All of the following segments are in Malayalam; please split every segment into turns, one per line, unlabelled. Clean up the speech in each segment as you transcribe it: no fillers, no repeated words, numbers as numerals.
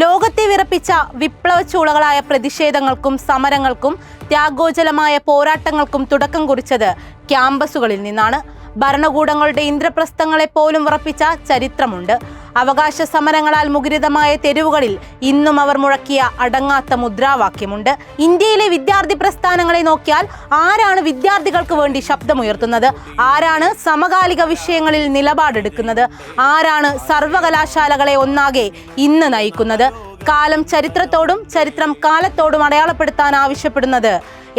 ലോകത്തെ വിറപ്പിച്ച വിപ്ലവ ചൂളകളായ പ്രതിഷേധങ്ങൾക്കും സമരങ്ങൾക്കും ത്യാഗോജ്വലമായ പോരാട്ടങ്ങൾക്കും തുടക്കം കുറിച്ചത് ക്യാമ്പസുകളിൽ നിന്നാണ്. ഭരണകൂടങ്ങളുടെ ഇന്ദ്രപ്രസ്ഥങ്ങളെ പോലും ഉറപ്പിച്ച ചരിത്രമുണ്ട്. അവകാശ സമരങ്ങളാൽ മുഖരിതമായ തെരുവുകളിൽ ഇന്നും അവർ മുഴക്കിയ അടങ്ങാത്ത മുദ്രാവാക്യമുണ്ട്. ഇന്ത്യയിലെ വിദ്യാർത്ഥി പ്രസ്ഥാനങ്ങളെ നോക്കിയാൽ ആരാണ് വിദ്യാർത്ഥികൾക്ക് വേണ്ടി ശബ്ദമുയർത്തുന്നത്? ആരാണ് സമകാലിക വിഷയങ്ങളിൽ നിലപാടെടുക്കുന്നത്? ആരാണ് സർവകലാശാലകളെ ഒന്നാകെ ഇന്ന് നയിക്കുന്നത്? കാലം ചരിത്രത്തോടും ചരിത്രം കാലത്തോടും അടയാളപ്പെടുത്താൻ ആവശ്യപ്പെടുന്നത്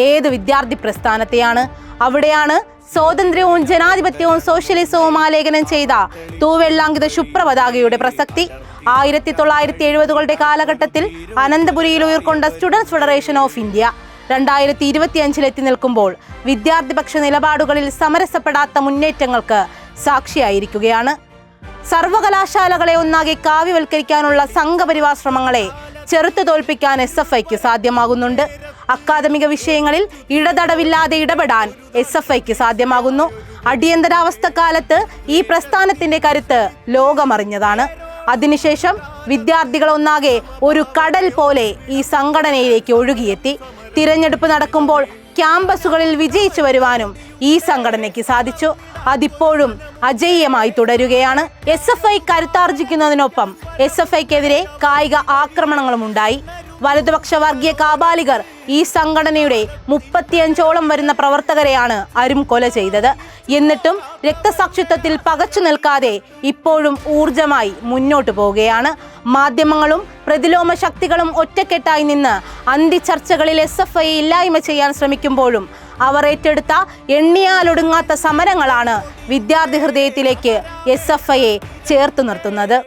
ഏത് വിദ്യാർത്ഥി പ്രസ്ഥാനത്തെയാണ്? അവിടെയാണ് സ്വാതന്ത്ര്യവും ജനാധിപത്യവും സോഷ്യലിസവും ആലേഖനം ചെയ്ത തൂവെള്ളാങ്കിത ശുഭ്രപതാകയുടെ പ്രസക്തി. 1970-കളുടെ കാലഘട്ടത്തിൽ അനന്തപുരിയിൽ ഉയർക്കൊണ്ട സ്റ്റുഡൻസ് ഫെഡറേഷൻ ഓഫ് ഇന്ത്യ 2025 എത്തി നിൽക്കുമ്പോൾ വിദ്യാർത്ഥിപക്ഷ നിലപാടുകളിൽ സമരസപ്പെടാത്ത മുന്നേറ്റങ്ങൾക്ക് സാക്ഷിയായിരിക്കുകയാണ്. സർവകലാശാലകളെ ഒന്നാകെ കാവ്യവൽക്കരിക്കാനുള്ള സംഘപരിവാർ ശ്രമങ്ങളെ ചെറുത്തു തോൽപ്പിക്കാൻ SFIക്ക് സാധ്യമാകുന്നുണ്ട്. അക്കാദമിക വിഷയങ്ങളിൽ ഇടതടവില്ലാതെ ഇടപെടാൻ SFIക്ക് സാധ്യമാകുന്നു. അടിയന്തരാവസ്ഥ കാലത്ത് ഈ പ്രസ്ഥാനത്തിന്റെ കരുത്ത് ലോകമറിഞ്ഞതാണ്. അതിനുശേഷം വിദ്യാർത്ഥികൾ ഒന്നാകെ ഒരു കടൽ പോലെ ഈ സംഘടനയിലേക്ക് ഒഴുകിയെത്തി. തിരഞ്ഞെടുപ്പ് നടക്കുമ്പോൾ ക്യാമ്പസുകളിൽ വിജയിച്ചു വരുവാനും ഈ സംഘടനയ്ക്ക് സാധിച്ചു. അതിപ്പോഴും അജയ്യമായി തുടരുകയാണ്. SFI കരുത്താർജിക്കുന്നതിനൊപ്പം SFIക്കെതിരെ കായിക ആക്രമണങ്ങളും ഉണ്ടായി. വലതുപക്ഷ വർഗീയ കാബാലികർ ഈ സംഘടനയുടെ 35ഓളം വരുന്ന പ്രവർത്തകരെയാണ് കൊല ചെയ്തത്. എന്നിട്ടും രക്തസാക്ഷിത്വത്തിൽ പകച്ചു നിൽക്കാതെ ഇപ്പോഴും ഊർജമായി മുന്നോട്ടു പോവുകയാണ്. മാധ്യമങ്ങളും പ്രതിലോമ ശക്തികളും ഒറ്റക്കെട്ടായി നിന്ന് അന്തിചർച്ചകളിൽ SFI ഇല്ലായ്മ ചെയ്യാൻ ശ്രമിക്കുമ്പോഴും അവർ ഏറ്റെടുത്ത എണ്ണിയാലൊടുങ്ങാത്ത സമരങ്ങളാണ് വിദ്യാർത്ഥി ഹൃദയത്തിലേക്ക് SFIയെ ചേർത്തു നിർത്തുന്നത്.